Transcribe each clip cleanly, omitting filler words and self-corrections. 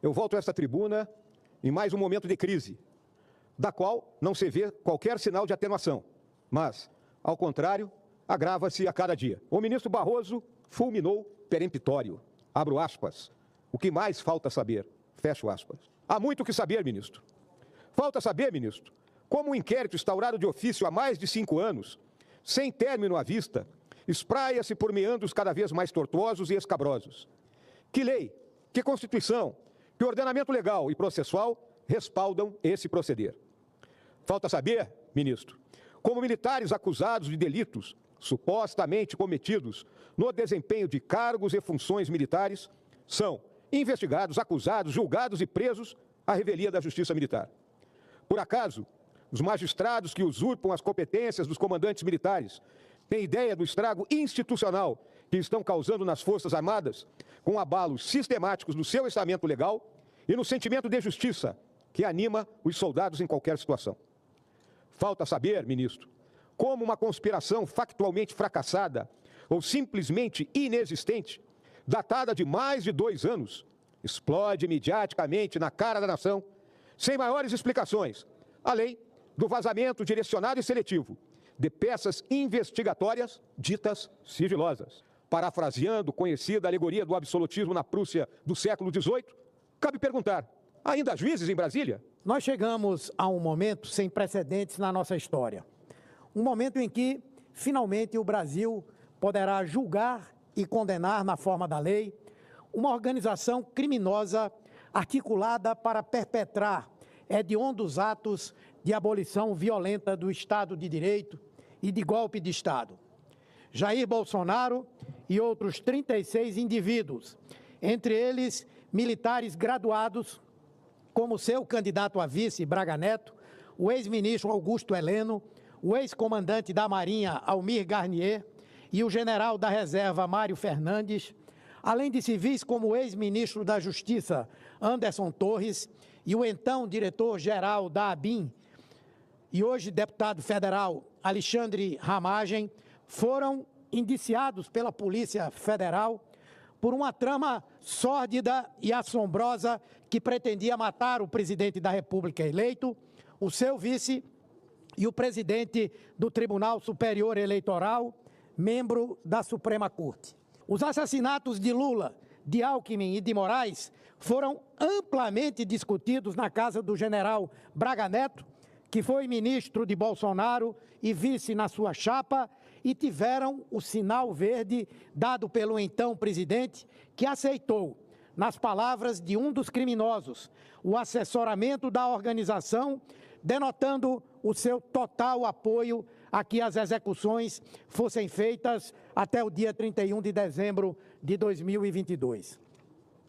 eu volto a esta tribuna em mais um momento de crise, da qual não se vê qualquer sinal de atenuação, mas, ao contrário, agrava-se a cada dia. O ministro Barroso fulminou peremptório. Abro aspas. O que mais falta saber? Fecho aspas. Há muito o que saber, ministro. Falta saber, ministro, como um inquérito instaurado de ofício há mais de 5 anos, sem término à vista, espraia-se por meandros cada vez mais tortuosos e escabrosos. Que lei, que Constituição, que ordenamento legal e processual respaldam esse proceder? Falta saber, ministro, como militares acusados de delitos supostamente cometidos no desempenho de cargos e funções militares são investigados, acusados, julgados e presos à revelia da Justiça Militar. Por acaso, os magistrados que usurpam as competências dos comandantes militares têm ideia do estrago institucional que estão causando nas Forças Armadas, com abalos sistemáticos no seu estamento legal e no sentimento de justiça que anima os soldados em qualquer situação? Falta saber, ministro, como uma conspiração factualmente fracassada ou simplesmente inexistente, datada de mais de 2 anos, explode mediaticamente na cara da nação, sem maiores explicações, além do vazamento direcionado e seletivo de peças investigatórias ditas sigilosas. Parafraseando conhecida alegoria do absolutismo na Prússia do século XVIII, cabe perguntar, ainda há juízes em Brasília? Nós chegamos a um momento sem precedentes na nossa história. Um momento em que, finalmente, o Brasil poderá julgar e condenar na forma da lei uma organização criminosa articulada para perpetrar hediondos atos de abolição violenta do Estado de Direito e de golpe de Estado. Jair Bolsonaro e outros 36 indivíduos, entre eles militares graduados, como seu candidato a vice, Braga Neto, o ex-ministro Augusto Heleno, o ex-comandante da Marinha, Almir Garnier, e o general da Reserva, Mário Fernandes, além de civis como o ex-ministro da Justiça, Anderson Torres, e o então diretor-geral da ABIN, e hoje deputado federal, Alexandre Ramagem, foram indiciados pela Polícia Federal por uma trama sórdida e assombrosa que pretendia matar o presidente da República eleito, o seu vice e o presidente do Tribunal Superior Eleitoral, membro da Suprema Corte. Os assassinatos de Lula, de Alckmin e de Moraes foram amplamente discutidos na casa do general Braga Neto, que foi ministro de Bolsonaro e vice na sua chapa, e tiveram o sinal verde dado pelo então presidente, que aceitou, nas palavras de um dos criminosos, o assessoramento da organização, denotando o seu total apoio a que as execuções fossem feitas até o dia 31 de dezembro de 2022.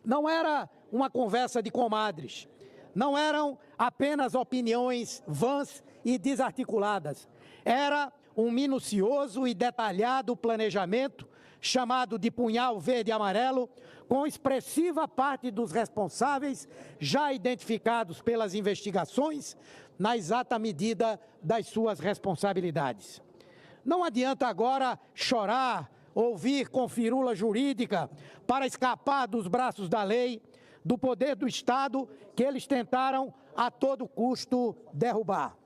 Não era uma conversa de comadres, não eram apenas opiniões vãs e desarticuladas, era um minucioso e detalhado planejamento, chamado de punhal verde e amarelo, com expressiva parte dos responsáveis já identificados pelas investigações, na exata medida das suas responsabilidades. Não adianta agora chorar, ouvir com firula jurídica para escapar dos braços da lei, do poder do Estado que eles tentaram a todo custo derrubar.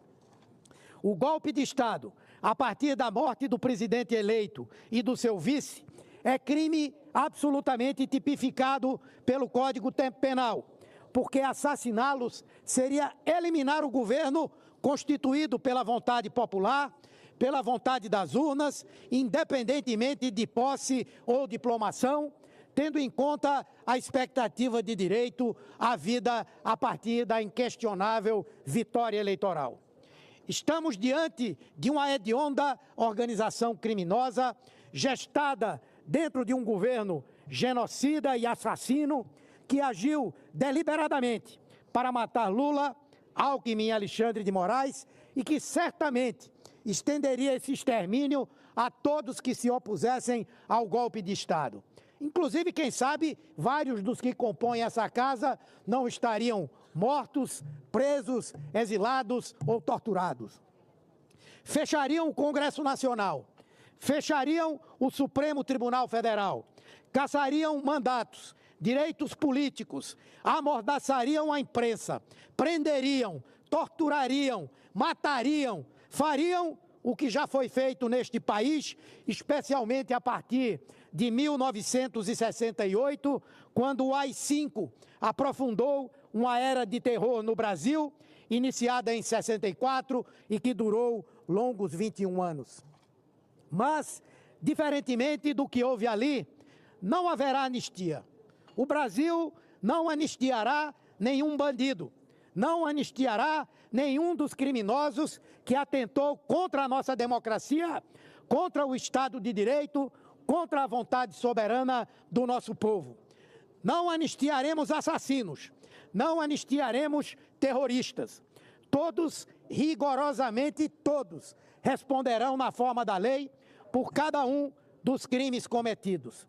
O golpe de Estado, a partir da morte do presidente eleito e do seu vice, é crime absolutamente tipificado pelo Código Penal, porque assassiná-los seria eliminar o governo constituído pela vontade popular, pela vontade das urnas, independentemente de posse ou diplomação, tendo em conta a expectativa de direito à vida a partir da inquestionável vitória eleitoral. Estamos diante de uma hedionda organização criminosa, gestada dentro de um governo genocida e assassino, que agiu deliberadamente para matar Lula, Alckmin e Alexandre de Moraes, e que certamente estenderia esse extermínio a todos que se opusessem ao golpe de Estado. Inclusive, quem sabe, vários dos que compõem essa casa não estariam mortos, presos, exilados ou torturados. Fechariam o Congresso Nacional, fechariam o Supremo Tribunal Federal, cassariam mandatos, direitos políticos, amordaçariam a imprensa, prenderiam, torturariam, matariam, fariam o que já foi feito neste país, especialmente a partir de 1968, quando o AI-5 aprofundou uma era de terror no Brasil, iniciada em 64 e que durou longos 21 anos. Mas, diferentemente do que houve ali, não haverá anistia. O Brasil não anistiará nenhum bandido, não anistiará nenhum dos criminosos que atentou contra a nossa democracia, contra o Estado de Direito, contra a vontade soberana do nosso povo. Não anistiaremos assassinos, não anistiaremos terroristas. Todos, rigorosamente todos, responderão na forma da lei por cada um dos crimes cometidos.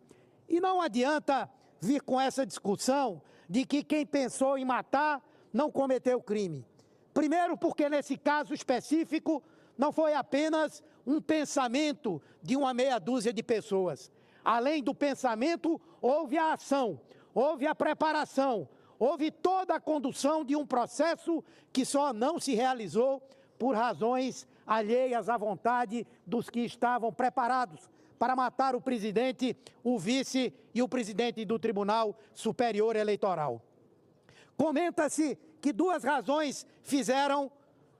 E não adianta vir com essa discussão de que quem pensou em matar não cometeu crime. Primeiro, porque nesse caso específico não foi apenas um pensamento de uma meia dúzia de pessoas. Além do pensamento, houve a ação, houve a preparação, houve toda a condução de um processo que só não se realizou por razões alheias à vontade dos que estavam preparados para matar o presidente, o vice e o presidente do Tribunal Superior Eleitoral. Comenta-se que duas razões fizeram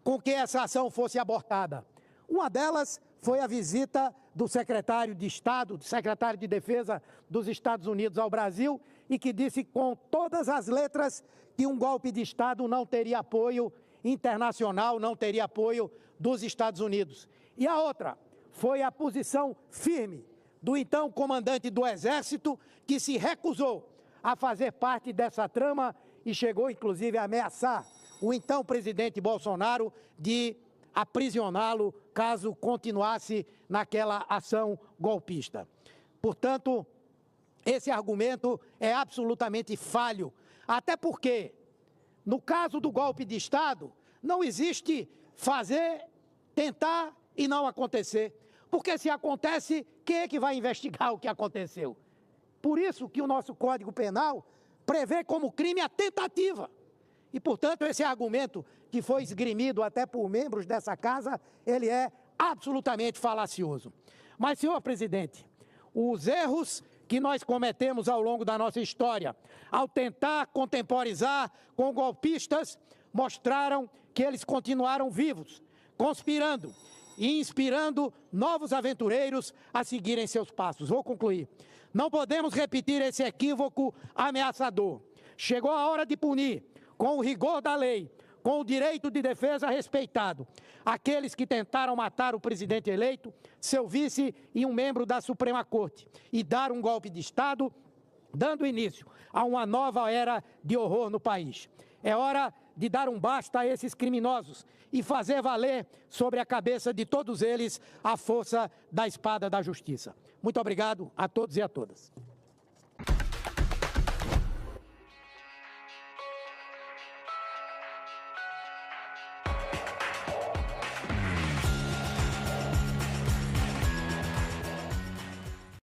com que essa ação fosse abortada. Uma delas foi a visita do secretário de Estado, do secretário de Defesa dos Estados Unidos ao Brasil, e que disse com todas as letras que um golpe de Estado não teria apoio internacional, não teria apoio dos Estados Unidos. E a outra foi a posição firme do então comandante do Exército, que se recusou a fazer parte dessa trama e chegou, inclusive, a ameaçar o então presidente Bolsonaro de aprisioná-lo caso continuasse naquela ação golpista. Portanto, esse argumento é absolutamente falho, até porque, no caso do golpe de Estado, não existe fazer, tentar e não acontecer. Porque se acontece, quem é que vai investigar o que aconteceu? Por isso que o nosso Código Penal prevê como crime a tentativa. E, portanto, esse argumento que foi esgrimido até por membros dessa casa, ele é absolutamente falacioso. Mas, senhor presidente, os erros que nós cometemos ao longo da nossa história, ao tentar contemporizar com golpistas, mostraram que eles continuaram vivos, conspirando e inspirando novos aventureiros a seguirem seus passos. Vou concluir. Não podemos repetir esse equívoco ameaçador. Chegou a hora de punir, com o rigor da lei, com o direito de defesa respeitado, aqueles que tentaram matar o presidente eleito, seu vice e um membro da Suprema Corte, e dar um golpe de Estado, dando início a uma nova era de horror no país. É hora de dar um basta a esses criminosos e fazer valer sobre a cabeça de todos eles a força da espada da justiça. Muito obrigado a todos e a todas.